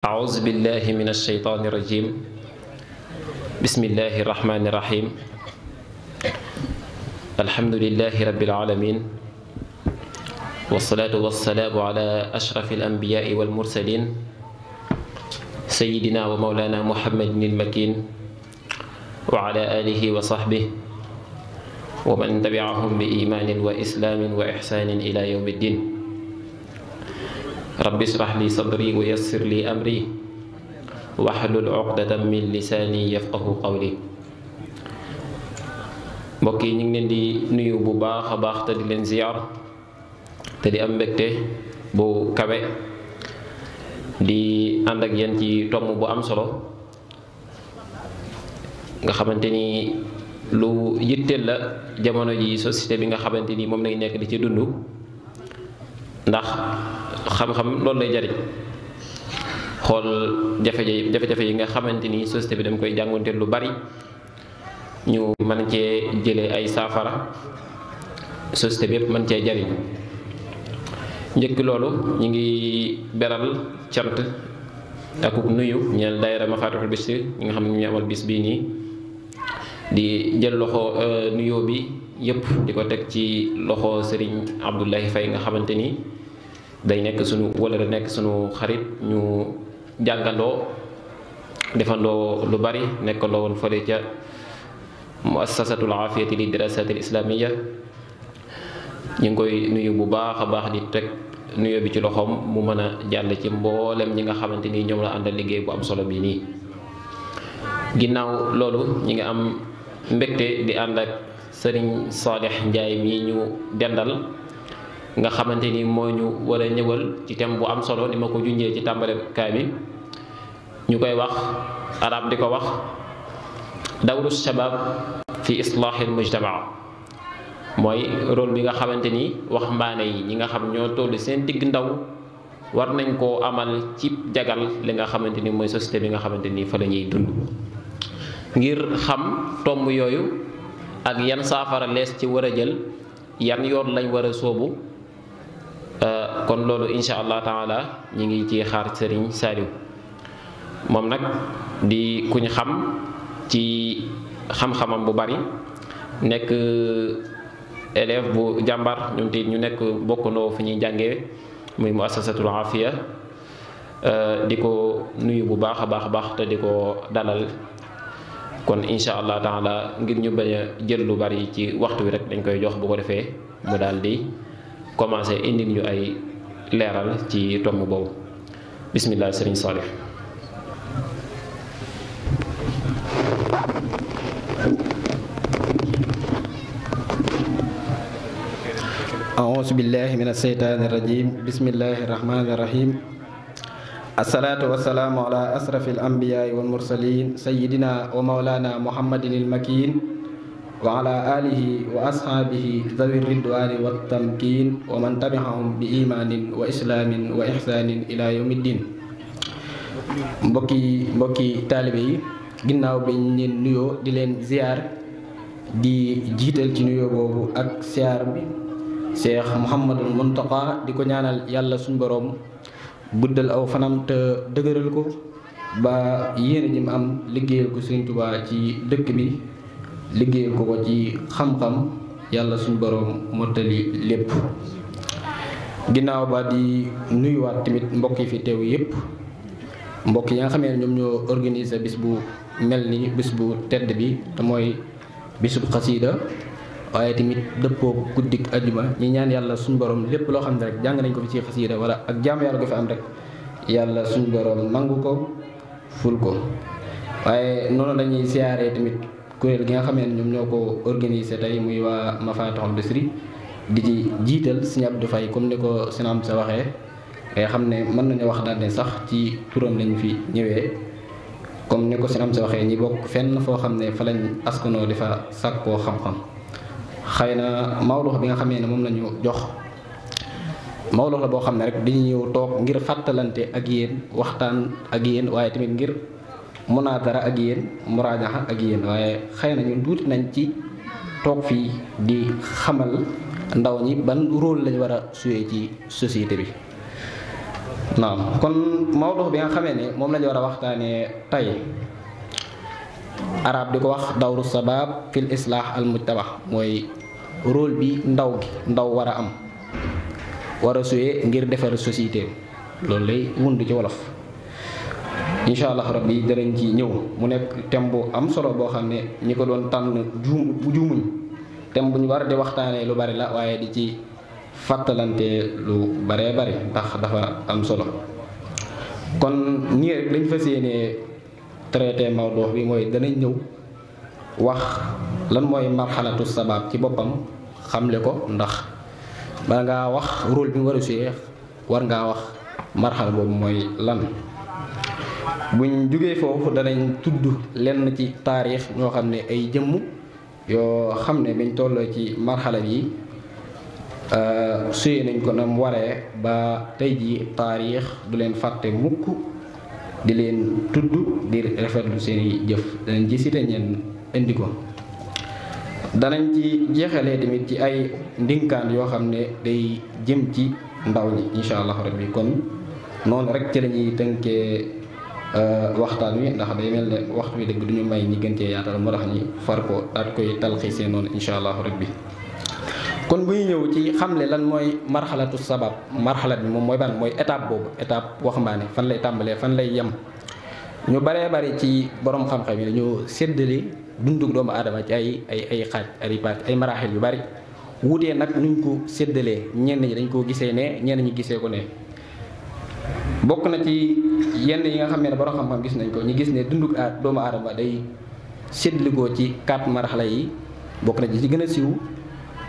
أعوذ بالله من الشيطان الرجيم بسم الله الرحمن الرحيم الحمد لله رب العالمين والصلاة والسلام على أشرف الأنبياء والمرسلين سيدنا ومولانا محمد المكين وعلى آله وصحبه ومن تبعهم بإيمان وإسلام وإحسان إلى يوم الدين رب اشرح لي صدري ويسر لي أمري واحلل عقدة من lisaani yafqahu qawli. mbokk yi ñu ngi leen di nuyu bu baax a baax te di leen ziyaar te di am mbégte bu kawe di ànd ak yéen ci tomb bu am solo nga xamante ni lu yitteel la jamono ji société bi nga xamante ni moom lañ nekk di ci dund ndax xam-xam loolu lay jariñ xool jafe-jafe yi nga xamante ni société bi dama koy jàngonteel lu bari ñu mën cee jëlee ay saafara société bi yëpp mën cee jariñ. njëkk loolu ñu ngi beral cant ak nuyu ñeel daayira Mafatihul Bichri ñi nga xam ne ñu amal bis bii nii di jël loxo nuyoo bi yëpp di ko teg ci loxo Serigne Abdoulaye Faye nga xamante ni day nekk sunu wala da nekk sunu xarit ñu jàngandoo defandoo lu bari nekkandoo woon fële ca muassasatul afiyati li dirasatil islamiyya ñu ngi koy nuyu bu baax a baax di teg nuyoo bi ci loxoom mu mën a jàll ci mboolem ñi nga xamante ni ñoom la àndal liggéey bu am solo bii nii. ginnaaw loolu ñi ngi am mbégte di ànd ak Serigne Salih Ndiaye mii ñu dendal nga xamante ni moo ñu war a ñëwal ci thème bu am solo ni ma ko junjee ci tàmbalekaay bi ñu koy wax arab di ko wax dawru shabab fi islahil mujtamaa mooy rôle bi nga xamante ni waxambaane yi ñi nga xam ñoo tollu seen digg ndaw war nañ koo amal ci jagal li nga xamante ni mooy société bi nga xamante ni fa la ñuy dund ngir xam tomb yooyu ak yan saafara lees ci war a jël yan yoon lañ war a sóobu. kon loolu insha allah taala ñi ngi ci xaar Serigne Saliou moom nag di kuñ xam ci xam-xamam bu bari nekk élève bu jàmbar ñun te ñu nekk bokkandoo fi ñuy jàngee muy muassasatul afiya di ko nuyu bu baax a baax te di ko dalal kon insha allah taala ngir ñu bañ a jël lu bari ci waxtu wi rek dañ koy jox bu ko defee mu daal di commencé indi ñu ay leeral ci tomb boobu bismillah Serigne Salih. أعوذ بالله من الشيطان الرجيم بسم الله الرحمن الرحيم الصلاة والسلام على أشرف الأنبياء والمرسلين سيدنا ومولانا محمد المكين وعلى آله وأصحابه ذوي الرضوان والتمكين ومن تبعهم بإيمان وإسلام وإحسان إلى يوم الدين. mbokki taalibe yi ginnaaw bi ñu leen nuyoo di leen ziar di jiital ci nuyoo boobu ak ziar bi Cheikh Mouhamadul Mountakha di ko ñaanal yàlla suñu boroom guddal aw fanam te dëgëral ko ba yéene ji mu am liggéeyal ko Sëriñ Tuubaa ci dëkk bi liggéeyal ko ko ci xam-xam yàlla suñu boroom mottali lépp. ginnaaw ba di nuyuwaat tamit mbokk yi fi teew yépp mbokk yi nga xamee ne ñoom ñoo organiser bis bu mel ni bis bu tedd bi te mooy bisub xasiida waaye tamit dëppoo guddik ajjuma ñi ñaan yàlla suñu borom lépp loo xam ne rek jàng nañ ko fi ci xasiida wala ak jaamu yàlla ko fi am rek yàlla suñu borom nangu ko ful ko. waaye noonu lañuy siyaaree tamit kuréel gi nga xamee ne ñoom ñoo ko organisé tey muy waa Mafatihul Bichri di ci jiital Serigne Abdou Faye comme ni ko sinam sa waxee nga xam ne mën nañu wax daal ne sax ci turam lañ fi ñëwee comme ni ko sinam sa waxee ñi bokk fenn foo xam ne fa lañ askanoo di fa sàkkoo xam-xam. xëy na mawlux bi nga xamee ne moom la ñu jox mawlux la boo xam ne rek dañuy ñëw toog ngir fàttalante ak yéen waxtaan ak yéen waaye tamit ngir munaadara ak yéen muraajaxa ak yéen waaye xëy na ñun tuuti nañ ci toog fii di xamal ndaw ñi ban rôle lañ war a suyee ci société bi. naam kon mawdu bi nga xamee ne moom lañu war a waxtaanee tey arab di ko wax dawru sabab fil islah al mujtama mooy rôle bi ndaw war a am war a suyee ngir defar société loolu lay wund ci wolof. incha allah rabbi danañ ci ñëw mu nekk thème bu am solo boo xam ne ñi ko doon tànn juumuñ thème bu ñu war di waxtaanee lu bari la waaye di ci fàttalante lu baree bari ndax dafa am solo. kon nii rek lañ fas yéenee traité mawdu bi mooy danañ ñëw wax lan mooy marxalatu sabab ci boppam xamle ko ndax bala ngaa wax rôle bi mu war a jouer war ngaa wax marxala boobu mooy lan. buñ jógee foofu danañ tudd lenn ci taarix ñoo xam ne ay jëmm yoo xam ne biñ tolloo ci marxala bi suyee nañ ko nam waree ba tey ji taarix du leen fàtte mukk di leen tudd di rafetlu seeni jëf danañ ci cité ñenn indi ko. danañ ci jeexalee tamit ci ay ndinkaan yoo xam ne day jëm ci ndaw ñi incha allah rabbi kon noonu rek ci lañuy tënkee waxtaan wi ndax day mel ne waxtu wi dëgg duñu may ñi gën cee yaatal moo tax ñi far ko daat koy talxiisee noonu incha allah rabbi. kon bu ñu ñëw ci xamle lan mooy marxalatu sabab marxalat bi moom mooy ban mooy étape boobu étape waxambaane fan lay tàmbalee fan lay yem. ñu baree bari ci borom xam-xam yi dañoo séddale dundug doomu aadama ci ay xaaj ay maraaxil yu bari wutee nag nuñ ko séddalee ñenn ñi dañ koo gisee ne ñenn ñi gisee ko ne. bokk na ci yenn yi nga xam ne borom xam-xam gis nañ ko ñu gis ne dundug doomu aadama day séddalikoo ci 4 marxala yi. bokk na ci gën a siiw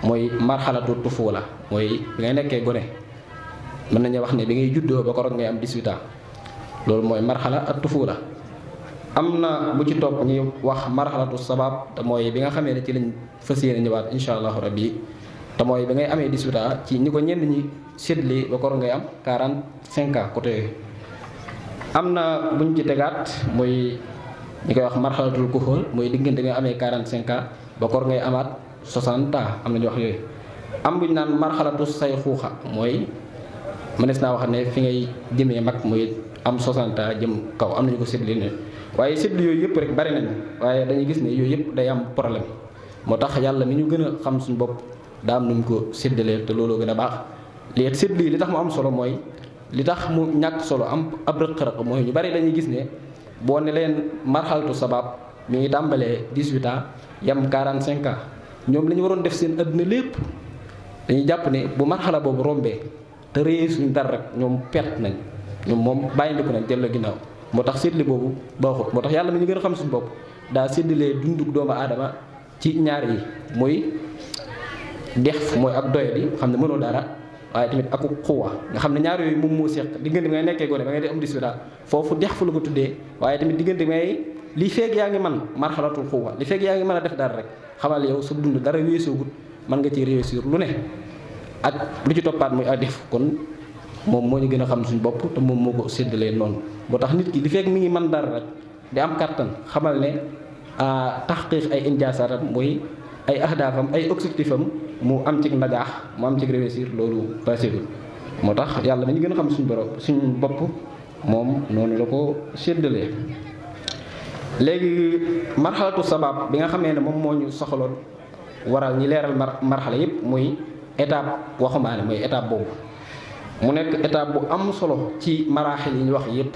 mooy marxalatu tufuula mooy bi ngay nekkee gone mën nañu wax ne bi ngay juddoo ba koroog ngay am 18 ans loolu mooy marxala at tufuula. am na bu ci topp ñuy wax marxalatu sabab te mooy bi nga xamee ne ci lañ fas yéene ñëwaat incha allahu rabbi te mooy bi ngay amee 18 ans ci ñi ko ñenn ñi séddale ba koroog ngay am 45 ans côté yooyu. am na buñ ci tegaat mooy ñi koy wax marxalatul kuhul mooy diggante nga amee 45 ans ba koroog ngay amaat 60 ans am na ñu wax yooyu. am buñ naan marxalatu say xuuxa mooy mënees naa wax ne fi ngay jëmee mag mooy am 60 ans jëm kaw am nañu ko séddale ne waaye séddale yooyu yëpp rek bari nañu waaye dañuy gis ne yooyu yëpp day am problème moo tax yàlla mi ñu gën a xam suñu bopp daa am nuñ ko séddalee te looloo gën a baax. léegi séddale yi li tax mu am solo mooy li tax mu ñàkk solo am ab rëq-rëq mooy ñu bari dañuy gis ne boo ne leen marxalatu sabab mi ngi tàmbalee 18 ans yam 45 ans ñoom la ñu waroon def seen adduna lépp dañuy jàpp ne bu marxala boobu rombee te réyee suñu dara rek ñoom perte nañ ñoom moom bàyyindiku nañ delloo ginnaaw. moo tax séddale boobu baaxut moo tax yàlla mi ñu gën a xam suñu bopp daa séddalee dundug doomu aadama ci ñaar yi mooy def mooy ak doyadi xam ne mënoo dara waaye tamit aku xuwa nga xam ne ñaar yooyu moom moo seq diggante bi ngay nekkee gone ba ngay di am 18 ans foofu dex fu la ko tuddee waaye tamit diggante bi ngay li feeg yaa ngi man marxalatul xuwa li feeg yaa ngi mën a def dara rek xamal yow sa dund dara weesoogut mën nga ci réussir lu ne ak lu ci toppaat muy ak def kon moom moo ñu gën a xam suñu bopp te moom moo ko séddalee noonu. moo tax nit ki li fekk mi ngi mën dara rek di am kàttan xamal ne taxqiq ay injaasatam mooy ay ahdaafam ay objectifam mu am ci najaax mu am ci réussir loolu paséegul. moo tax yàlla mi ñu gën a xam suñu bopp moom noonu la ko séddalee. léegi marxalatu sabab bi nga xamee ne moom moo ñu soxaloon waral ñi leeral marxala yépp muy étape waxumaane mooy étape boobu. mu nekk étape bu am solo ci maraaxil yi ñu wax yépp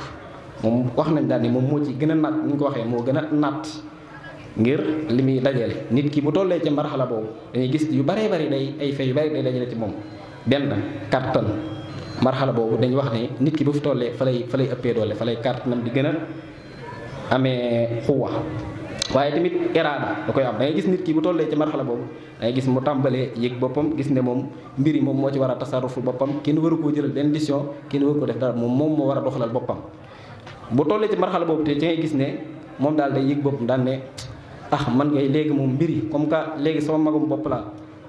moom wax nañ daal ni moom moo ci gën a naat ni ñu ko waxee moo gën a naat ngir li muy dajale nit ki bu tollee ci marxala boobu dañuy gis yu baree bari day ay fee yu bari day dajale ci moom. benn kàttan marxala boobu dañuy wax ne nit ki bu fi tollee fa lay ëppee doole fa lay kàttanam di gën a amee xuwa waaye tamit iraada da koy am da ngay gis nit ki bu tollee ci marxala boobu da ngay gis mu tàmbalee yëg boppam gis ne moom mbir yi moom moo ci war a tasarrufu boppam kenn waru koo jëlal benn décision kenn waru ko def dara moom moo war a doxalal boppam. bu tollee ci marxala boobu te ci ngay gis ne moom daal day yëg boppam daal ne man ngay léegi moom mbir yi comme que léegi sama magum bopp laa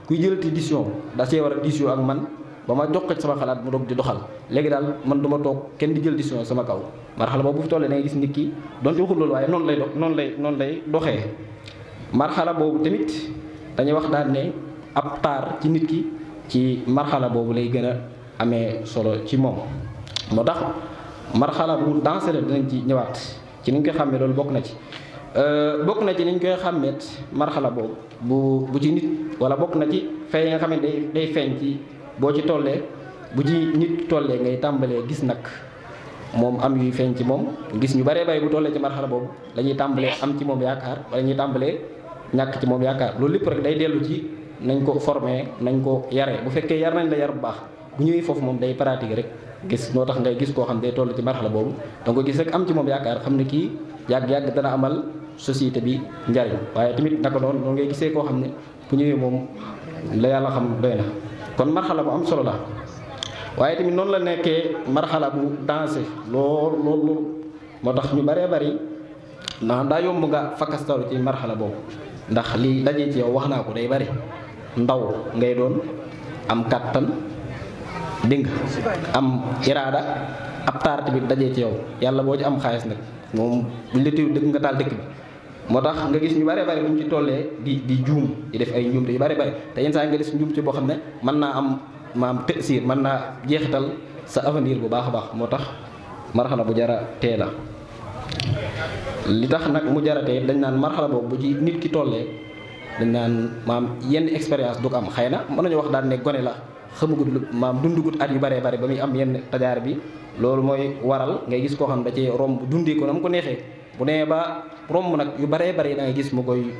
kuy jëlati décision da see war a décision ak man ba ma jox ko ci sama xalaat mu doog di doxal léegi daal man du ma toog kenn di jël décision sama kaw. marxala boobu bu fi tollee da ngay gis nit ki doon ci waxul loolu waaye noonu lay doxee. marxala boobu tamit dañuy wax daal ne ab taar ci nit ki ci marxala boobu lay gën a amee solo ci moom moo tax marxala bu dansé la dinañ ci ñëwaat ci ni ñu koy xàmmee loolu bokk na ci ni ñu koy xàmmeet marxala boobu bu ci nit wala bokk na ci fay nga xam ne day feeñ ci boo ci tollee bu ci nit tollee ngay tàmbalee gis nag moom am yuy feeñ ci moom gis ñu baree bari bu tollee ci marxala boobu dañuy tàmbalee am ci moom yaakaar wala ñuy tàmbalee ñàkk ci moom yaakaar loolu lépp rek day dellu ci nañ ko formé nañ ko yaree bu fekkee yar nañ la yar bu baax bu ñëwee foofu moom day pratique rek gis noo tax ngay gis koo xam day toll ci marxala boobu donc ko gis rek am ci moom yaakaar xam ne kii yàgg-yàgg dana amal société bi njariñ waaye tamit naka noonu ngay gisee koo xam ne bu ñëwee moom la yàlla xam doy na kon marxala bu am solo la waaye tamit noonu la nekkee marxala bu dansé lool moo tax ñu baree bari ndax daa yomb nga fakkastalu ci marxala boobu ndax li dajee ci yow wax naa ko day bari ndaw ngay doon am kàttan dégg nga am iraada ab taar tamit dajee ci yow yàlla boo ci am xaalis nag moom buñ la téew dëgg nga taal dëkk bi moo tax nga gis ñu bare bare bu ñu ci tollee di juum di def ay njuumte yu bare bare te yenn saa nga gis njuumte boo xam ne mën naa am maam tësiir mën naa jeexital sa avenir bu baax a baax moo tax marxala bu jara tee la li tax nag mu jara tee dañ naan marxala boobu bu ci nit ki tollee dañ naan maam yenn expérience du ko am xëy na mën nañu wax daal ne gone la xamagut maam dundugut at yu bare bare ba muy am yenn tajaar bi loolu mooy waral ngay gis koo xam da cee romb dundee ko na mu ko neexee bu nee ba romb nag yu baree bari da ngay gis mu koy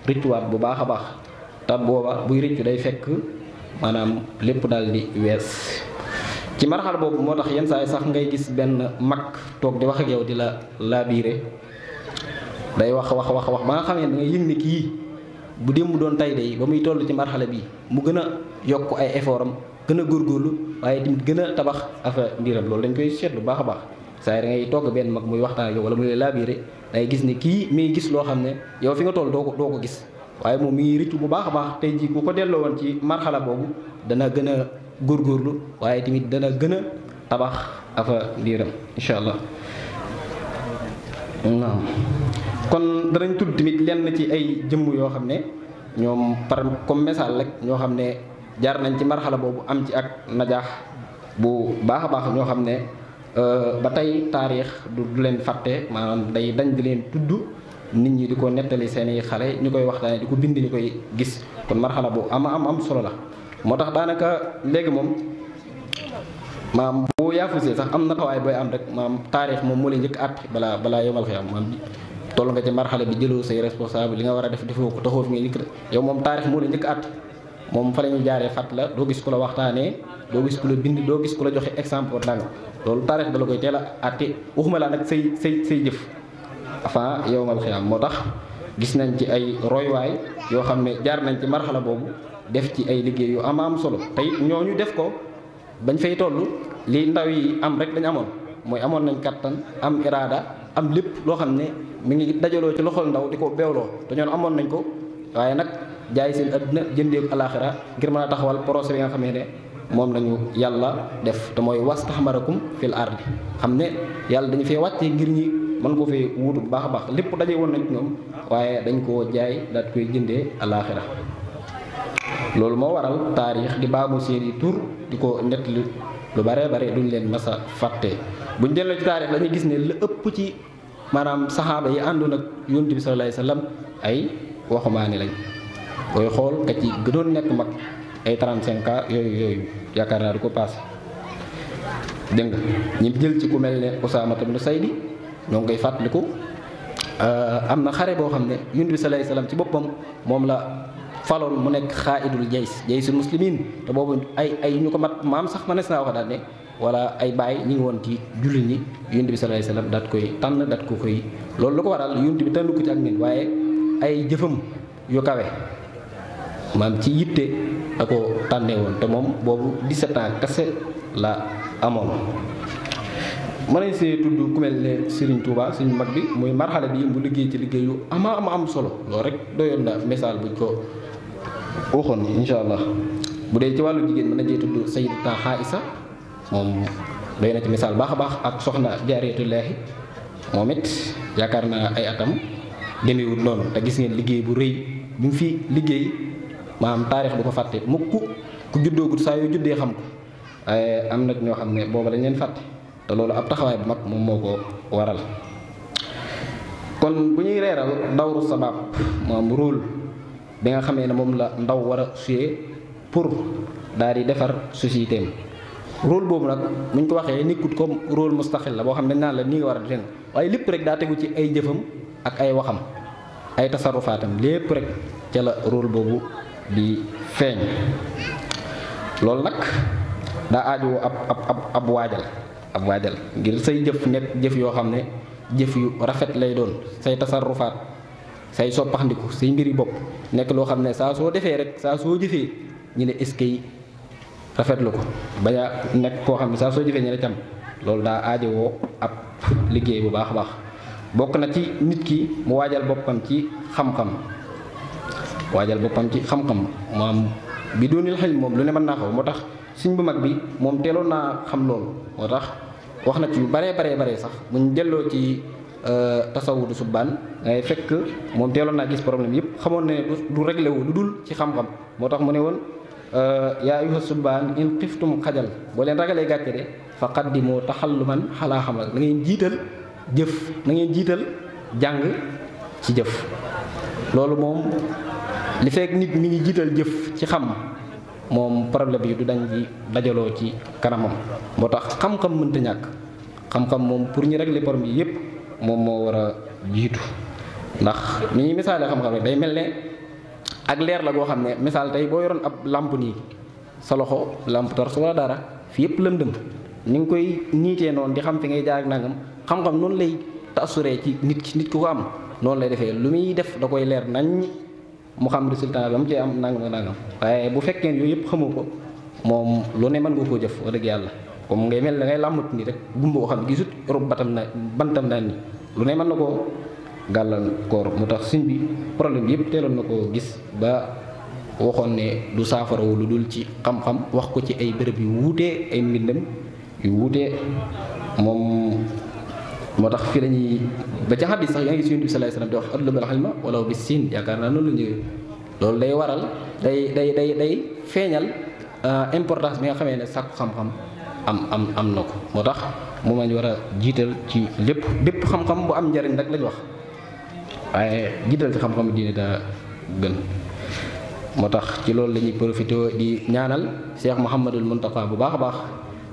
rëccuwaat bu baax a baax te booba buy rëccu day fekk maanaam lépp daal di wees ci marxal boobu moo tax yenn saa yi sax ngay gis benn mag toog di wax ak yow di la laabiire day wax ba nga xam ne da ngay yëg ne kii bu démb doon tay day ba muy toll ci marxala bi mu gën a yokk ay effort am gën a góorgóorlu waaye tamit gën a tabax afa ndiram loolu dañ koy seetlu baax a baax saa yi da ngay togg benn mag muy waxtaan ak yow wala muy laabiire dangay gis ne kii mi ngi gis loo xam ne yow fi nga toll doo ko gis waaye moom mi ngi rëccu bu baax a baax tey jii ku ko delloo woon ci marxala boobu dana gën a góorgóorlu waaye tamit dana gën a tabax afa ndiram incha allah waaw kon danañ tudd tamit lenn ci ay jëmm yoo xam ne ñoom par comme message rek ñoo xam ne jaar nañ ci marxala boobu am ci ak najaax bu baax a baax ñoo xam ne ba tey taarix du leen fàtte maanaam day dañ di leen tudd nit ñi di ko nettali seeni xale ñu koy waxtaane di ko bind ñu koy gis kon marxala bu am solo la moo tax daanaka léegi moom maam boo yaafusee sax am na tawaay booy am rek maam taarix moom moo lay njëkk at balaa yomal xiyam maam toll nga ci marxala bi jëloo say responsable li nga war a def defoo ko taxoo fi nga njëkk yow moom taarix moo lay njëkk at moom fa la ñuy jaaree fàtt la doo gis ku la waxtaanee doo gis ku la bind doo gis ku la joxe exemple danga loolu taarix da la koy teel a àtte waxuma laa nag say jëf enfin yowmal xiyaam moo tax gis nañ ci ay roywaay yoo xam ne jaar nañ ci marxala boobu def ci ay liggéey yu am solo tey ñooñu def ko bañ fay toll li ndaw yi am rek dañ amoon mooy amoon nañ kattan am iraada am lépp loo xam ne mi ngi dajaloo ci loxol ndaw di ko beewloo te ñoon amoon nañ ko waaye nag jaay seen adduna jëndee ko alaxira ngir mën a taxawal projet bi nga xam ne moom lañu yàlla def te mooy wastaxmarakum fil ardi xam ne yàlla dañu fee wàccee ngir ñi mën ko fee wuutu bu baax a baax lépp daje woon nañ ci ñoom waaye dañ koo jaay daat koy jëndee alaxira loolu moo waral taarix di baamu seeni tur di ko nettali lu bare bare duñ leen mas a fàtte buñ delloo ci taarix dañuy gis ne la ëpp ci maanaam saxaaba yi àndoon ak yonent bi sallallahu alayhi wasallam ay waxumaane lañ booy xool ka ci gënoon nekk mag ay 35 ans yooyu yaakaar naa du ko passé dégg nga ñi jël ci ku mel ne Usaama ibn Saydi ñoo ngi koy fàttaliku am na xare boo xam ne yonent bi sallallahu alayhi wasallam ci boppam moom la faloon mu nekk xaaidul jaysul muslimin te boobu ay ñu ko mat maam sax ma nes naa wax daal ne wala ay baay ñi ngi woon ci jullit ñi yonent bi sallallahu alayhi wasallam daat koy tànn daat ko koy loolu lu ko waral yonent bi tànn ko ci ak nin waaye ay jëfam yu kawe maam ci yitte da ko tànnee woon te moom boobu 17 ans kese la amoon mën nañ see tudd ku mel ne Serigne Touba suñu mag bi muy marxala bi mu liggéey ci liggéey yu am solo loolu rek doyoon na message buñ ko waxoon insha allah bu dee ci wàllu jigéen mën na cee tudd Sayyidatuna Aïsa moom doy na ci misaal baax a baax ak soxna Jaaratullaahi moom it yaakaar naa ay atam demewut noonu te gis ngeen liggéey bu rëy bi mu fi liggéey maanaam taarix du ko fàtte mukk ku juddoogut saa yoo juddee xam ko waaye am na ñoo xam ne booba dañ leen fàtte te loolu ab taxawaay bu mag moom moo ko waral. kon bu ñuy leeral dawru sabab moom rôle bi nga xamee ne moom la ndaw war a suyee pour daal di defar société am rôle boobu nag buñ ko waxee nekkut comme rôle mustaqil la boo xam ne naan la nii nga war a def waaye lépp rek daa tegu ci ay jëfam ak ay waxam ay tasarufaatam lépp rek ca la rôle boobu di feeñ. loolu nag daa aajowoo ab waajal ngir say jëf nekk jëf yoo xam ne jëf yu rafet lay doon, say tasarrufaat say soppaxndiku say mbiri bopp nekk loo xam ne saa soo defee rek saa soo jëfee ñu ne est-ce que rafetlu ko bañ a nekk koo xam ne saa soo jëfee ñu ne tam loolu daa aajowoo ab liggéey bu baax a baax. bokk na ci nit ki mu waajal boppam ci xam-xam maam bi doonil xel moom lu ne mën naa xaw moo tax suñ bu mag bi moom teeloon naa xam loolu moo tax wax na ci yu baree sax buñ delloo ci tasawudu subbaan ngay fekk moom teeloon naa gis problème yëpp xamoon ne du réglé wu lu dul ci xam-xam moo tax mu ne woon yaa ayyuha subbaan in xiftum xajal boo leen ragalee gàcce de fa qaddimu taxalluman xalaa xamal na ngeen jiital jëf na ngeen jiital jàng ci jëf. loolu moom li fekk nit mi ngi jiital jëf ci xam moom problème yi du dañ di dajaloo ci kanamam moo tax xam-xam mënta ñàkk xam-xam moom pour ñu régler problème yi yépp moom moo war a jiitu. ndax ni ñuy misaale xam-xam rek day mel ne ak leer la goo xam ne misaal tey boo yoroon ab làmp nii sa loxo làmp torche wala dara fi yépp lëndëm ni nga koy niitee noonu di xam fi ngay jaar ak nangam xam-xam noonu lay taassuré ci nit ki ko am noonu lay defee lu muy def da koy leer nañ mu xam résultat ba mu cee am nangam waaye bu fekkee ne yooyu yëpp xamu ko moom lu ne mën nga koo jëf wax dëgg yàlla comme ngay mel da ngay làmmat ni rek gumba boo xam ne gisut rob bantam naan ni lu ne mën na koo gàllankoor mu tax suñ bi problème yëpp teeloon na koo gis ba waxoon ne du saafarawu lu dul ci xam-xam wax ko ci ay béréb yu wuutee ay mbindam yu wuutee moom moo tax fii lañuy ba ca xadis sax yaa ngi si Yonent bi sallallahu alayhi wasallam di wax atlubul ilma walaw bis siin yaakaar naa noonu la ñëwee loolu day waral day feeñal importance bi nga xamee ne sàkku xam-xam am na ko moo tax moom lañ war a jiital ci bépp xam-xam bu am njariñ rek lañ wax waaye jiital ci xam-xam diine daa gën. moo tax ci loolu la ñuy profité di ñaanal Cheikh Mouhamadul Mountakha bu baax a baax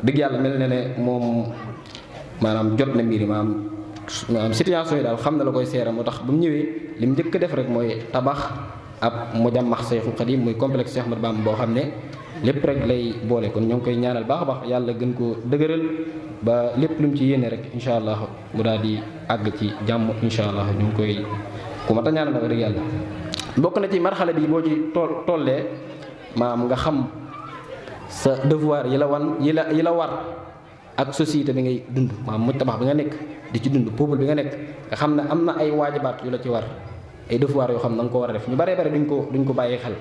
dëgg yàlla mel na ne moom maanaam jot na mbir yi maanaam situation yi daal xam na la koy seera moo tax ba mu ñëwee li mu njëkk def rek mooy tabax ab mujammax Seexul Xadiim muy complexe Cheikh Ahmadou Bamba boo xam ne lépp rek lay boole kon ñoo ngi koy ñaanal baax a baax yàlla gën koo dëgëral ba lépp lu mu ci yéene rek incha allah mu daal di àgg ci jàmm incha allah ñu ngi koy ku mat a ñaanal nag dëgg yàlla. bokk na ci marxala bi boo ci tollee maam nga xam sa devoir yi la war ak société bi ngay dund maam mu tabax bi nga nekk di ci dund peuple bi nga nekk nga xam ne am na ay waajibaat yu la ci war ay devoir yoo xam ne da nga ko war a def ñu baree bari duñ ko bàyyi xel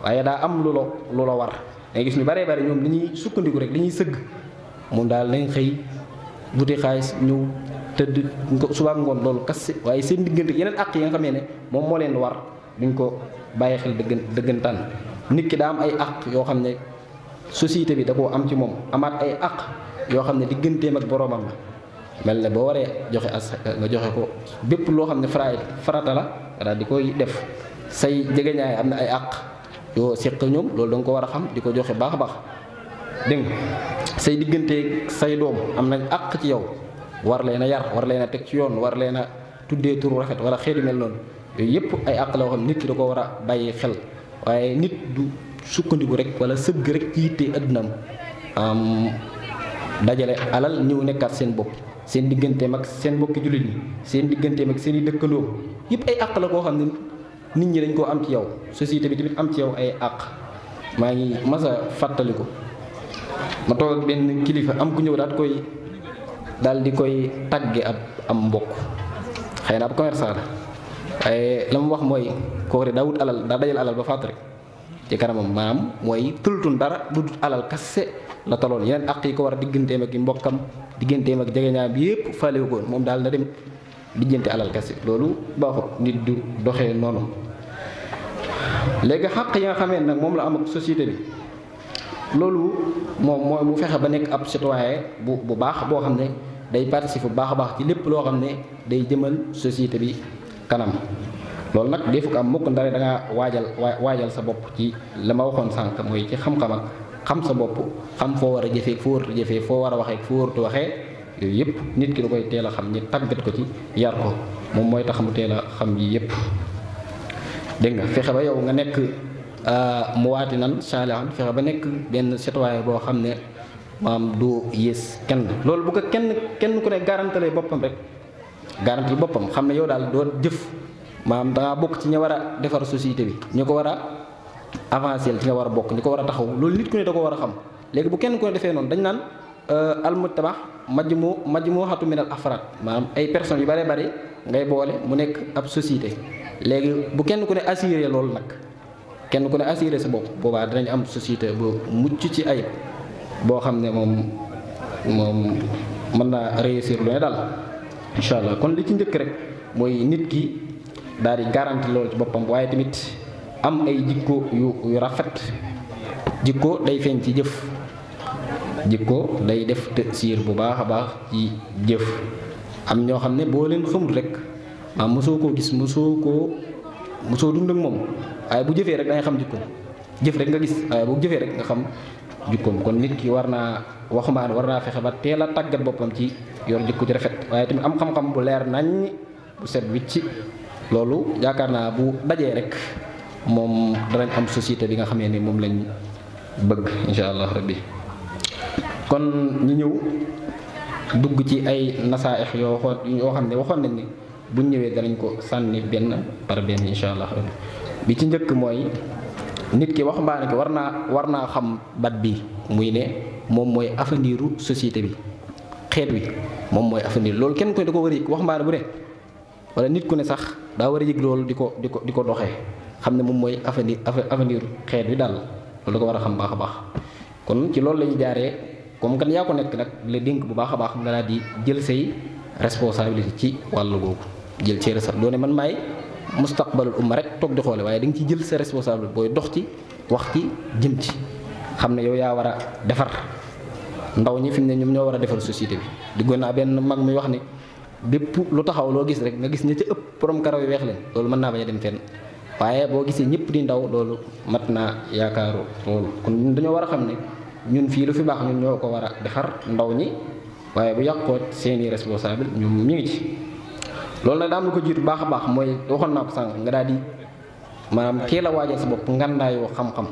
waaye daa am lu la war dangay gis ñu baree bari ñoom li ñuy sukkandiku rek li ñuy sëgg moom daal nañ xëy wuti xaalis ñëw tëdd suba ngoon loolu kase waaye seen diggante yeneen àq yi nga xamee ne moom moo leen war duñ ko bàyyi xel dëggantaan. nit ki daa am ay àq yoo xam ne société bi da koo am ci moom amaat ay àq yoo xam ne digganteem ak boroomam la mel ne boo waree joxe nga joxe ko bépp loo xam ne farata la nga daal di koy def say jegeñaay am na ay àq yoo seq ñoom loolu da nga ko war a xam di ko joxe baax a baax dégg nga say digganteeg say doom am nañ àq ci yow war leen a yar war leen a teg ci yoon war leen a tuddee turu rafet wala xeeti mel noonu yooyu yëpp ay àq la yoo xam nit ki da ko war a bàyyi xel waaye nit du sukkandiku rek wala sëgg rek ci yitte addunaam dajale alal ñëw nekkaat seen bopp seen digganteem ak seen mbokki jullit ñi seen digganteem ak seen i dëkkandoo yëpp ay àq la koo xam ne nit ñi dañ koo am ci yow société bi tamit am ci yow ay àq. maa ngi mas a fàttaliku ma toog ak benn kilifa am ku ñëw daal di koy tagge am mbokk xëy na ab commerçant la waaye la mu wax mooy kooku daa wut alal daa dajal alal ba fàtt rek ci kanamam maanaam mooy tëltun dara lu dul alal kase la taloon yeneen àq yi ko war a digganteem ak i mbokkam digganteem ak jegeñaam bi yëpp faalewu ko moom daal na dem lijjanti alal kase loolu baaxut nit du doxee noonu. léegi xàq yi nga xamee nag moom la am ak société bi loolu moom mooy mu fexe ba nekk ab citoyen bu baax boo xam ne day participer bu baax a baax ci lépp loo xam ne day jëmal société bi kanam. loolu nag defu ko am mukk ndare da ngaa waajal sa bopp ci la ma waxoon sànq mooy ci xam-xam ak xam sa bopp xam foo war a jëfee foo warut a jëfee foo war a waxee foo warut a waxee yooyu yëpp nit ki da koy teel a xam ñi tàggat ko ci yar ko moom mooy tax mu teel a xam yi yëpp. dégg nga fexe ba yow nga nekk mu waati nan saalihan fexe ba nekk benn citoyen boo xam ne maam du yées kenn. loolu bu ko kenn ku ne garantalee boppam rek garantal boppam xam ne yow daal doo jëf maam dangaa bokk ci ña war a defar société bi ñu ko war a avancer ci nga war a bokk ñu ko war a taxaw loolu nit ku ne da ko war a xam. léegi bu kenn ku ne defee noonu dañ naan almujtama majmuhatu min al afraad maanaam ay personnes yu bare bari ngay boole mu nekk ab société. léegi bu kenn ku ne assuré loolu nag kenn ku ne assuré sa bopp boobaa dinañ am société bu mucc ci ayib boo xam ne moom mën naa réussir lu ne daal incha allah. kon li ci njëkk rek mooy nit ki daal di garanti loolu ci boppam waaye tamit am ay jikko yu rafet. jikko day feeñ ci jëf jikko day def tasiir bu baax a baax ci jëf. am ñoo xam ne boo leen xamul rek mosoo koo gis mosoo dund ak moom waaye bu jëfee rek da ngay xam jikkoom jëf rek nga gis waaye bu jëfee rek nga xam jikkoom. kon nit ki war naa waxumaan war naa fexe ba teel a tàggat boppam ci yor jikko ci rafet waaye tamit am xam-xam bu leer naññ bu set wicc. loolu yaakaar naa bu dajee rek moom danañ am société bi nga xamee ni moom lañ bëgg incha allah rabbi. kon ñu ñëw dugg ci ay nasaaix yoo xam ne waxoon nañ ni buñ ñëwee danañ ko sànni benn par benn incha allah rabbi. bi ci njëkk mooy nit ki waxambaane ki war naa xam bat bi muy ne moom mooy avenir société bi xeet wi moom mooy avenir. loolu kenn koy da ko war a yëg waxambaane bu ne wala nit ku ne sax daa war a yëg loolu di ko doxee xam ne moom mooy avenir xeet wi daal loolu da ko war a xam baax a baax. kon ci loolu la ñuy jaaree comme kan yaa ko nekk nag la dénk bu baax a baax nga daal di jël say responsabilité ci wàllu googu jël ci responsabilité doone man maay mustaqbalul umma rek toog di xoole waaye da nga ci jël sa responsabilité booy dox ci wax ci jëm ci xam ne yow yaa war a defar ndaw ñi fi mu ne ñoom ñoo war a defar société bi. diggoon naa benn mag mi wax ne bépp lu taxaw loo gis rek nga gis ña ca ëpp borom karaw yu weex leen loolu mën naa bañ a dem fenn waaye boo gisee ñëpp di ndaw loolu mat naa yaakaaru loolu. kon ñun dañoo war a xam ne ñun fii lu fi baax ñun ñoo ko war a defar ndaw ñi waaye bu yàqoo seeni responsable ñoom ñu ngi ci. loolu nag daam lu ko jiitu baax a baax mooy waxoon naa ko sànq nga daal di maanaam teel a waajal sa bopp ngàndaayoo xam-xam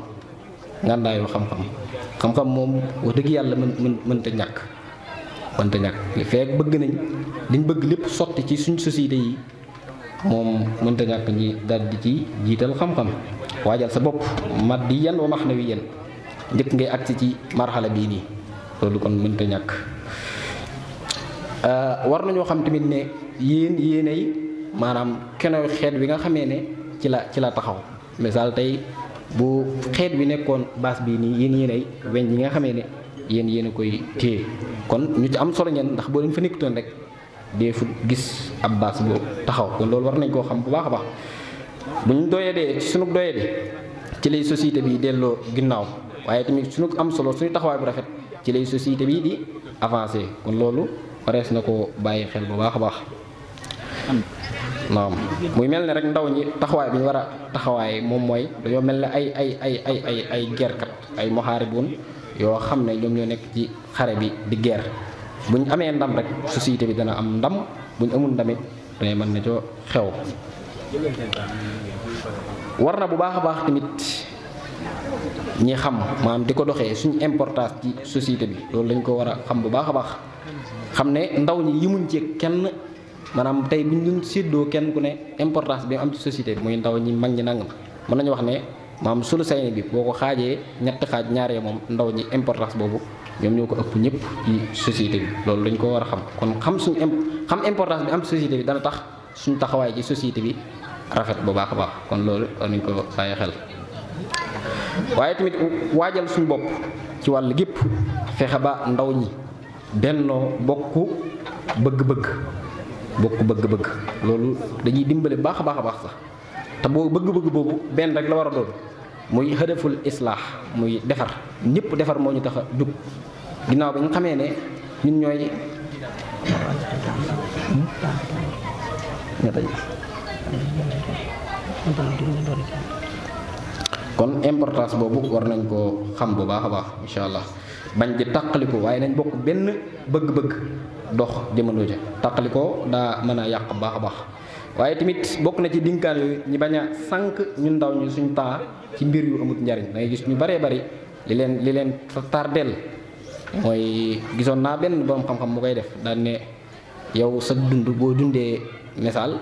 xam-xam moom wax dëgg yàlla mënta ñàkk li fekk bëgg nañ liñ bëgg lépp sotti ci suñ société yi moom mënta ñàkk ñi daal di ci jiital xam-xam waajal sa bopp maddiyan wa maxnawiyan njëkk ngay agsi ci marxala bii nii loolu kon mënta ñàkk. war nañoo xam tamit ne yéenay maanaam kenoy xeet bi nga xamee ne ci la taxaw misaal tey bu xeet bi nekkoon baas bii nii yéenay weñ yi nga xamee ne yéen a koy téye kon ñu ci am solo ngeen ndax boo leen fa nekkutoon rek dee fu gis ab baas bu taxaw kon loolu war nañ koo xam bu baax a baax. bu ñu doyee ci sunu doyee de ci lay société bi delloo ginnaaw waaye tamit suñu am solo suñu taxawaay bu rafet ci lay société bi di avancé kon loolu warees na ko bàyyi xel bu baax a baax. naam muy mel ne rek ndaw ñi taxawaay bi ñu war a taxawaay moom mooy dañoo mel ne ay gerkat ay muhaaribuun yoo xam ne ñoom ñoo nekk ci xare bi di guerre bu ñu amee ndam rek société bi dana am ndam bu ñu amul ndamit day mën na coo xew. war na bu baax a baax tamit ñi xam maanaam di ko doxee suñu importance ci société bi loolu lañ ko war a xam bu baax a baax xam ne ndaw ñi yimuñ ci kenn maanaam tey bu ñu séddoo kenn ku ne importance bi am ci société bi muy ndaw ñi mag ñi nangam mën nañu wax ne maanaam sulu sayni bi boo ko xaajee ñetti xaaj ñaaree moom ndaw ñi importance boobu ñoom ñoo ko ëpp ñëpp ci société bi loolu dañ ko war a xam kon xam importance bi am ci société bi dana tax suñu taxawaay ci société bi rafet bu baax a baax kon loolu war nañ ko bàyyi xel. waaye tamit waajal suñu bopp ci wàll gépp fexe ba ndaw ñi bennoo bokk bëgg-bëgg loolu dañuy dimbale baax a baax sax te boo bëgg-bëgg boobu benn rek la war a doon muy hëdëful islaax muy defar ñëpp defar moo ñu tax a jug ginnaaw bi ñu xamee ne ñun ñooy kon importance boobu war nañ koo xam bu baax a baax incha allah bañ di tàqaliko waaye nañ bokk benn bëgg-bëgg dox jëmandoo ja tàqalikoo daa mën a yàq baax a baax waaye tamit bokk na ci dinkaan yooyu ñi bañ a sànq ñun ndaw ñu suñ temps ci mbir yu amut njariñ da ngay gis ñu baree bari li leen tardeel mooy gisoon naa benn borom xam-xam mu koy def daan ne yow sa dund boo dundee misaal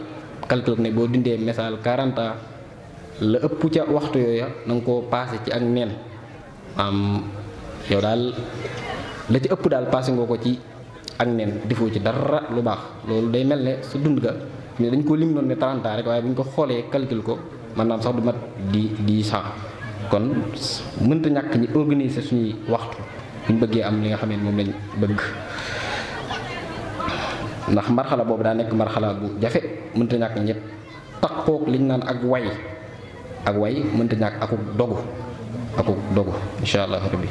calcul ne boo dundee misaal 40 ans la ëpp ca waxtu yooya na nga koo passé ci ak neen yow daal la ci ëpp daal passé ngoo ko ci ak neen defoo ci dara lu baax loolu day mel ne sa dund ga mais dañ ko lim noonu ne 30 ans rek waaye bu ñu ko xoolee calcul ko maanaam sax du mat di sax kon mënta ñàkk ñi organiser suñuy waxtu bu ñu bëggee am li nga xam ne moom lañ bëgg ndax marxala boobu daa nekk marxala bu jafe mënta ñàkk ñett takkook liñ naan ak way mënta ñàkk akuk dogu insha allah rabbi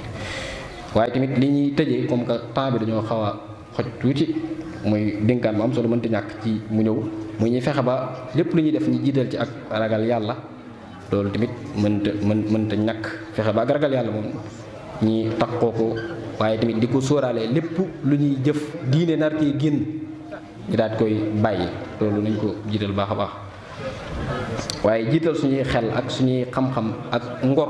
waaye tamit li ñuy tëjee comme que temps bi dañoo xaw a xoj tuuti muy dénkaan mu am solo mënta ñàkk ci mu ñëw muy ñuy fexe ba lépp lu ñuy def ñu jiital ci ak ragal yàlla loolu tamit mënta ñàkk fexe ba ak ragal yàlla moom ñi takkoo ko waaye tamit di ko sóoraale lépp lu ñuy jëf diine nar cee génn ñu daal koy bàyyi loolu nañ ko jiital baax a baax waaye jiital suñuy xel ak suñuy xam-xam ak ngor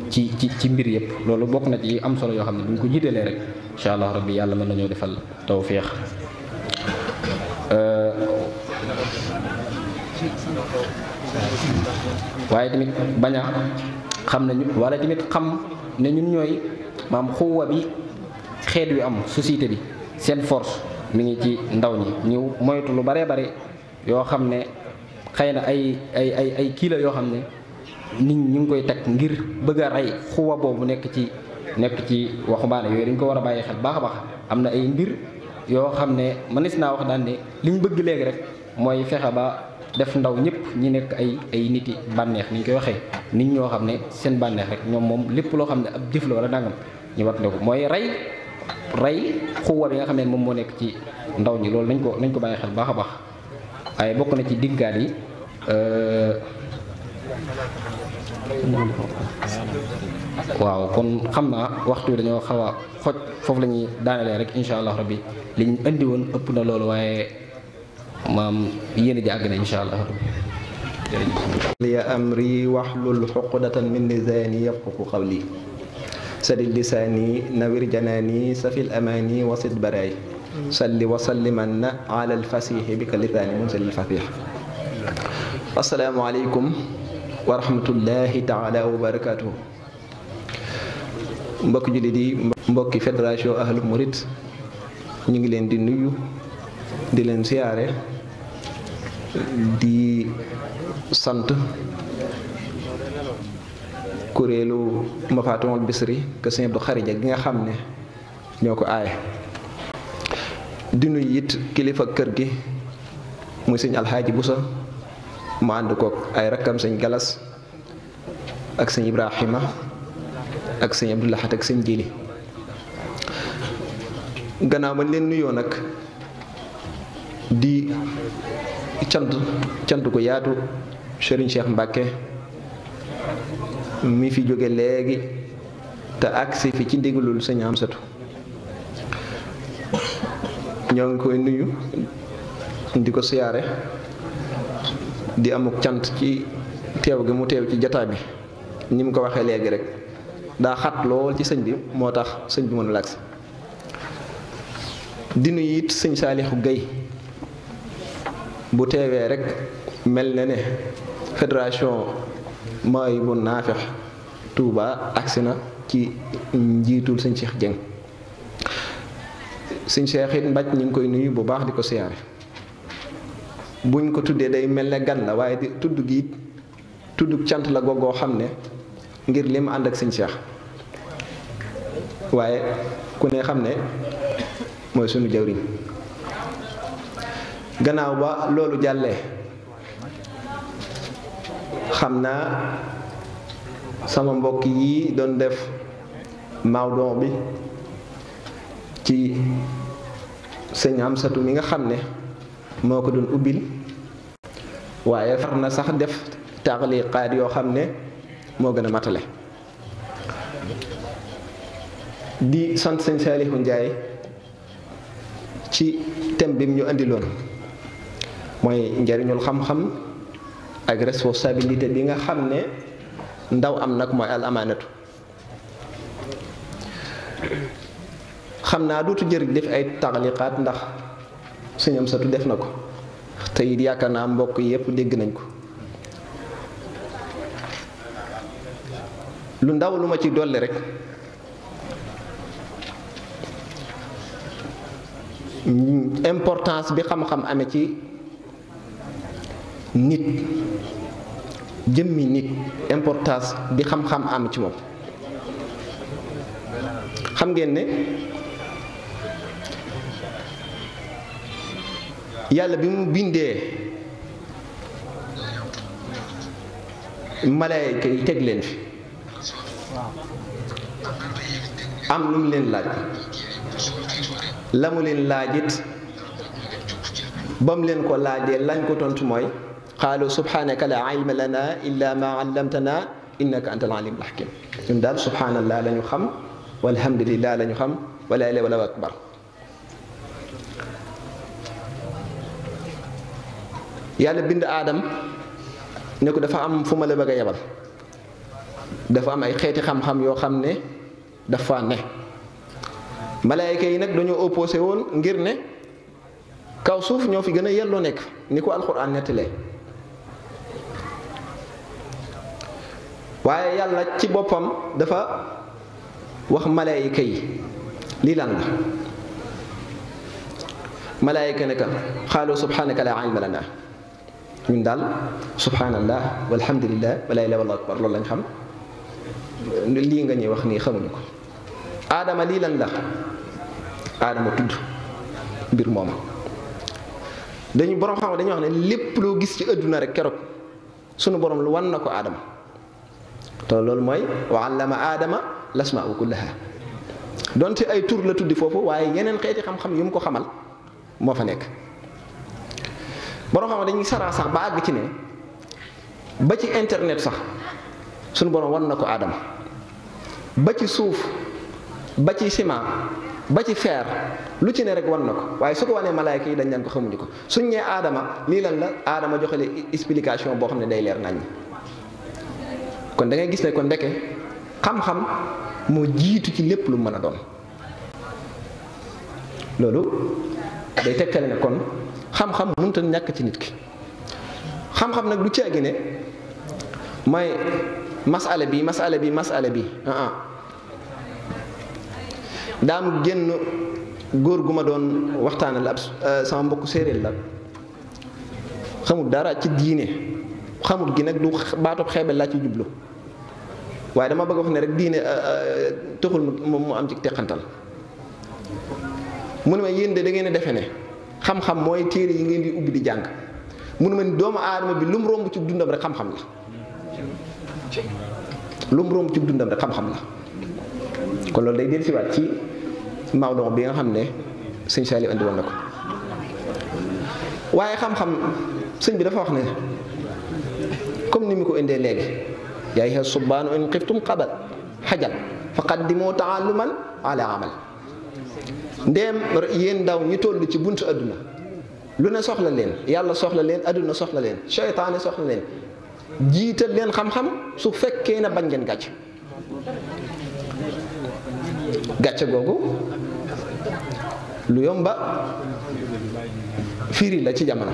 ci mbir yëpp loolu bokk na ci am solo yoo xam ne bu ñu ko jiitalee rek incha allah rabbi yàlla mën nañoo defal tawfiix waaye tamit bañ a xam ne wala tamit xam ne ñun ñooy maam xuwa bi xeet wi am société bi seen force mi ngi ci ndaw ñi ñu moytu lu baree bare yoo xam ne xëy na ay kii la yoo xam ne nit ñi ngi koy teg ngir bëgg a rey xuwa boobu nekk ci waxambaane yooyu dañ ko war a bàyyi xel baax a baax am na ay mbir yoo xam ne mënees naa wax daan ne liñ bëgg léegi rek mooy fexe ba def ndaw ñëpp ñi nekk ay niti bànneex ni ñu koy waxee nit ñoo xam ne seen bànneex rek ñoom moom lépp loo xam ne ab jëf la wala nangam ñu wat ne ko mooy rey xuwa bi nga xam ne moom moo nekk ci ndaw ñi loolu nañ ko bàyyi xel baax a baax waaye bokk na ci diggaat yi waaw kon xam naa waxtu wi dañoo xaw a xoj foofu la ñuy daanelee rek insha allah rabbi li ñu indi woon ëpp na loolu waaye maam yéen a ji àgg na insha allah rabbi li amri wahlul uqdatan min lisaani yafqahu qawli sadid lisaani nawir janaani safil amaani wasid baraay salli wa salliman ala alfasihi bika lisaani munsil alfatih. assalaamu aleykum wa rahmatullahi taala wa barakatuhu. mbokki jullit yi mbokki fédération Ahlu Murid ñu ngi leen di nuyu di leen siyaare di sant kuréelu Mafatihul Bichri que Sëñ Abdou Xarija gi nga xam ne ñoo ko aaye di nuyu it kilifa kër gi muy sëñ Alxaaji Busa mu ànd kook ay rakkam sëñ Galas ak sëñ Ibrahima ak sëñ Abdou Lahat ak sëñ Jili. gannaaw bañ leen nuyoo nag di cant ko yaatu Serigne Cheikh Mbacke mi fi jóge léegi te agsi fi ci ndigalul sëñ Amsatu ñoo ngi koy nuyu di ko siyaare di amuk cant ci teew gi mu teew ci jataa bi ni mu ko waxee léegi rek daa xat lool ci sëñ bi moo tax sëñ bi mënul agsi di nuyu it sëñ Saalixu Gay bu teewee rek mel na ne fédération Mawahibou Nafih Touba agsi na ci njiitul sëñ Cheikh Dieng sëñ Cheikh it Mbaj ñu ngi koy nuyu bu baax di ko siyaare buñ ko tuddee day mel ne gan la waaye di tudd gi it tudd cant la googoo xam ne ngir li mu ànd ak sëñ Cheikh waaye ku ne xam ne mooy sunu jawriñ gannaaw ba loolu jàllee xam naa sama mbokk yi doon def mawdon bi ci sëñ Amsatu mi nga xam ne moo ko doon ubbil waaye far na sax def taxliqaat yoo xam ne moo gën a matale di sant sëñ Saalihu Njaay ci thème bi mu ñu indiloon mooy njariñul xam-xam ak responsabilité bi nga xam ne ndaw am nag mooy al amaanatu xam naa dootu jër def ay taxliqaat ndax sëñ Amsatu def na ko te it yaakaar naa mbokk yépp dégg nañ ko lu ndaw lu ma ci dolli rek importance bi xam-xam amee ci nit jëmmi nit importance bi xam-xam am ci moom xam ngeen ne yàlla bi mu bindee malaayka yi teg leen fi am lu mu leen laaj la mu leen laajit ba mu leen ko laajee lañ ko tontu mooy qaalu subhanaka la ilma lana illa ma allamtana innaka anta al alimul hakim ñun daal subhanallah la ñu xam walhamdulillah la ñu xam wala ilaha illa akbar yàlla bind aadam ne ko dafa am fu ma la bëgg a yebal dafa am ay xeeti xam-xam yoo xam ne dafa ne malaayka yi nag dañoo opposé woon ngir ne kaw suuf ñoo fi gën a yelloo nekk ni ko alxuraan nettalee waaye yàlla ci boppam dafa wax malaayka yi lii lan la malaayka ne ka xaalu subhanaka la ilma lana ñun daal subhanallah walhamdulillah wala ilaha illa akbar loolu lañ xam lii nga ñuy wax nii xamuñu ko aadama lii lan la aadama tudd mbir mooma dañu borom xam dañuy wax ne lépp loo gis ci àdduna rek keroog sunu borom lu wan na ko aadama te loolu mooy wa allama aadama lasmaa kullaha donte ay tur la tuddi foofu waaye yeneen xeeti xam-xam yu mu ko xamal moo fa nekk borom xam dañuy saraa sax ba àgg ci ne ba ci internet sax sunu borom wan na ko aadama ba ci suuf ba ci ciment ba ci fer lu ci ne rek wan na ko waaye su ko wanee malaayka yi dañ leen ko xamuñu ko suñ ñee aadama lii lan la aadama joxale explication boo xam ne day leer nañ kon da ngay gis ne kon ndeke xam-xam moo jiitu ci lépp lu mën a doon loolu day tegtale ne kon xam-xam mënut a ñàkk ci nit ki xam-xam nag du caagi ne mooy masala bi daam génn góor gu ma doon waxtaanal ab sama mbokk séeréer la xamul dara ci diine xamul gi nag du baatub xeebel laa ci jublu waaye dama bëgg a wax ne rek diine taxul mu am ci teqantal mu ne ma yéen de da ngeen a defe ne xam-xam mooy téere yi ngeen di ubbi di jàng mu ne ma ni doomu aadama bi lu mu romb ci dundam rek xam-xam la lu mu romb ci dundam rek xam-xam la kon loolu day dellusiwaat ci mawdon bi nga xam ne sëñ Saliou andi woon na ko waaye xam-xam sëñ bi dafa wax ne comme ni mu ko indee léegi yaa ayyuha subbaanu in xiftum qabal xajal fa qaddimoo taalluman ala amal ndéem yéen ndaw ñi toll ci buntu adduna lu ne soxla leen yàlla soxla leen adduna soxla leen seytaane soxla leen jiital leen xam-xam su fekkee ne bañ ngeen gàcc gàcce googu lu yomba firi la ci jamono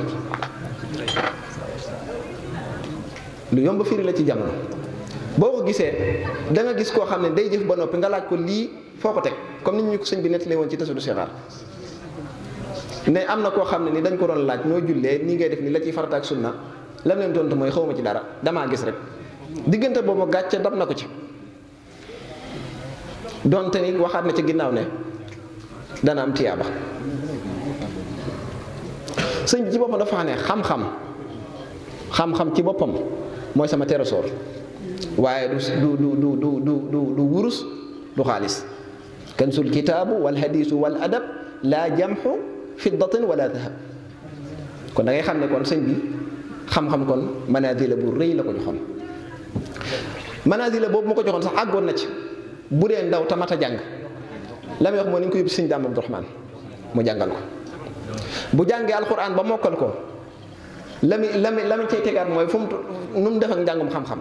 lu yomba firi la ci jamono boo ko gisee da nga gis koo xam ne day jëf ba noppi nga laaj ko lii foo ko teg comme ni ñu ko sëñ bi nettalee woon ci tasadu sixaar ne am na koo xam ne ni dañ ko doon laaj noo jullee nii ngay def ni la ciy farata ak sunna lam leen tontu mooy xawma ci dara damaa gis rek diggante boobu gàcce dab na ko ci donte ni waxaat na ci ginnaaw ne dana am tiyaaba sëñ bi ci boppam dafa ne xam-xam ci boppam mooy sama trésor waaye du wurus du xaalis kansul kitaabu wal hadiisu wal adab laa jamxu fiddatin wala dahab kon da ngay xam ne kon sëñ bi xam-xam kon manazila bu rëy la ko joxoon manazila boobu ma ko joxoon sax àggoon na ci bu dee ndaw tamata jàng la muy wax moo ni ñu ko yóbbu sëñ Daam Abdourahmane mu jàngal ko bu jàngee alxuraan ba mokkal ko la mi cay tegaat mooy fu mu nu mu def ak njàngum xam-xam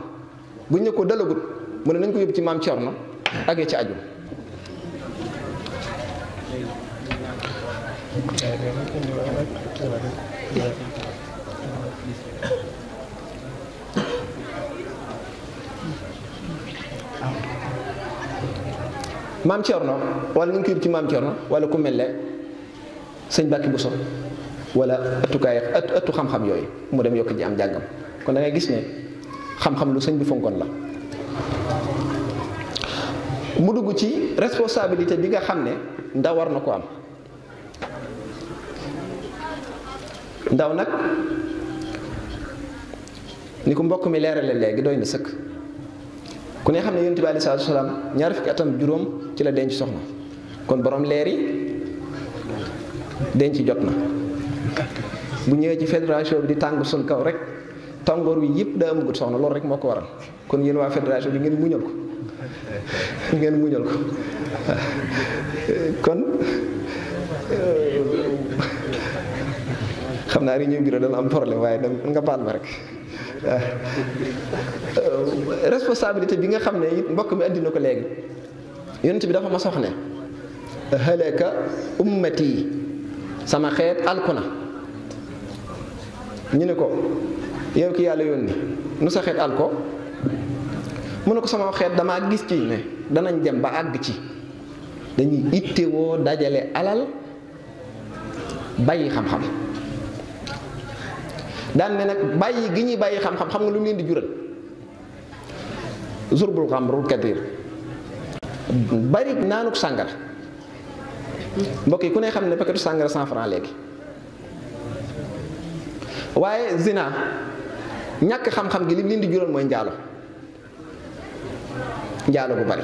bu ñu ko dalagut mu ne nañ ko yóbbu ci maam Cerno ak ci aju maam Cerno wala ñu ngi ko yóbbu ci maam Cerno wala ku mel ne sëñ Bàkki Buso wala ëttu xam-xam yooyu mu dem yokk ji am jàngam kon da ngay gis ne xam-xam lu sëñ bi fonkoon la mu dugg ci responsabilité bi nga xam ne ndaw war na ko am ndaw nag ni ko mbokk mi leerale léegi doy na sëkk ku ne xam ne yonent bi aleyhi salaatu wa salaam ñaar fukki atam juróom ci la denc soxna kon borom leer yi denc jot na bu ñëwee ci fédération bi di tàng sun kaw rek tàngoor wi yëpp daa amagut soxna loolu rek moo ko waral kon yéen waa fédération bi ngeen muñal ko kon xam naa réunion bureau dana am problème waaye nga baal ma rek responsabilité bi nga xam ne it mbokk mi andi na ko léegi yonent bi dafa ma sox ne halaka ummati sama xeet alku na ñu ne ko yow ki yàlla yónni nu sa xeet alko mu ne ko sama xeet damaa gis ci ne danañ dem ba àgg ci dañuy ittewoo dajale alal bàyyi xam-xam daan ne nag bàyyi gi ñuy bàyyi xam-xam xam nga lu mu leen di jural zurbul xamrul kathir bari naanuk sàngara mbokk yi ku ne xam ne paquetu sàngara 100 francs léegi waaye zina ñàkk xam-xam gi li mu leen di jural mooy njaalo bu bari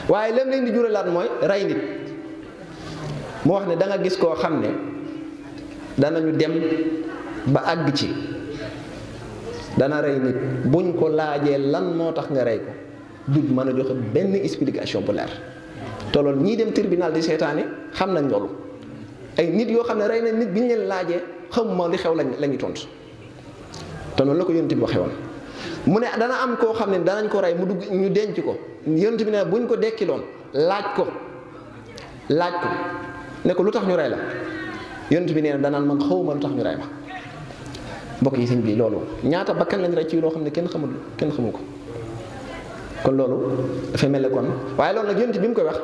waaye lam leen di juralaat mooy rey nit mu wax ne da nga gis koo xam ne danañu dem ba àgg ci dana rey nit buñ ko laajee lan moo tax nga rey ko du mën a joxe benn explication bu leer te loolu ñii dem tribunal di seetaani xam nañ loolu ay nit yoo xam ne rey nañ nit bi ñu leen laajee xamuma li xew la ñuy tontu te noonu la ko yonent bi waxee woon mu ne dana am koo xam ne danañ ko rey mu dugg ñu denc ko yonent bi ne buñ ko dekkiloon laaj ko ne ko lu tax ñu rey la yonent bi nee na danaan man xawma lu tax ñu rey ma mbokk yi sëñ bi loolu ñaata bakkan lañ rey ci loo xam ne kenn xamu ko kon loolu dafay mel ne kon waaye loolu nag yonent bi mu koy wax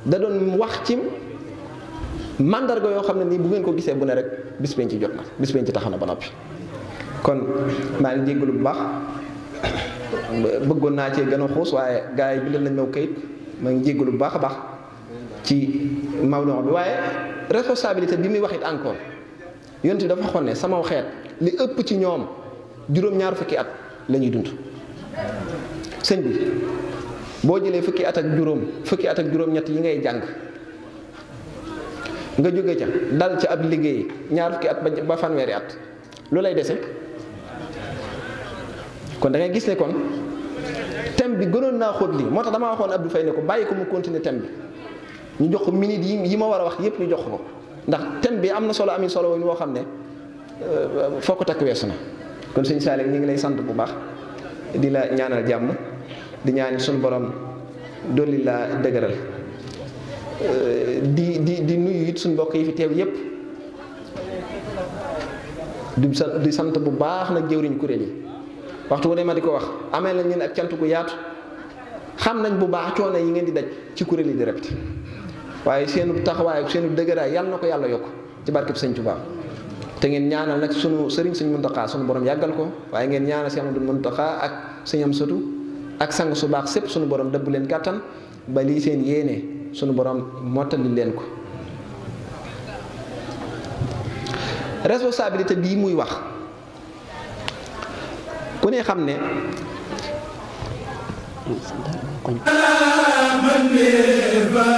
da doon wax ci mandarga yoo xam ne nii bu ngeen ko gisee bu ne rek bis penc ci jot na bis penc ci taxaw na ba noppi kon maa ngi jéggalu bu baax bëggoon naa cee gën a xuus waaye gars yi bindal nañ ma kayit maa ngi jéggalu bu baax a baax ci mawduu bi waaye responsabilité bi muy wax it encore yonent bi dafa waxoon ne sama xeet li ëpp ci ñoom juróom-ñaar fukki at la ñuy dund sëñ bi boo jëlee fukki at ak juróom-ñett yi ngay jàng nga jóge ca dal ca ab liggéey ñaar fukki at ba fanweeri at lu lay dese kon da ngay gis ne kon thème bi gënoon naa xóot lii moo tax damaa waxoon Abdou Faye ne ko bàyyi ko mu continuer thème bi ñu jox ko minute yi ma war a wax yépp ñu jox ko ndax thème bi am na solo amin solo woo xam ne foo ko takk weesu na kon sëñ Saliou ñu ngi lay sant bu baax di la ñaanal jàmm di ñaan suñu borom dolli la dëgëral di nuyu it suñu mbokk yi fi teew yépp di sant bu baax nag jëwriñ kuréel yi waxtu wu ne ma di ko wax amee nañ leen ak cant gu yaatu xam nañ bu baax coono yi ngeen di daj ci kuréel yi di répété waaye seenu taxawaay ak seenu dëgëraay yàlla na ko yàlla yokk ci barkeb sëñ Tuubaa te ngeen ñaanal nag sunu sëriñ sëñ Muntaxaa sunu borom yàggal ko waaye ngeen ñaanal sëñ Amadu Muntaxaa ak sëñ Amsatu ak sang su baax sépp sunu borom dëbb leen kàttan ba lii seen yéene sunu borom mottali leen ko. responsabilité bii muy wax ku ne xam ne wa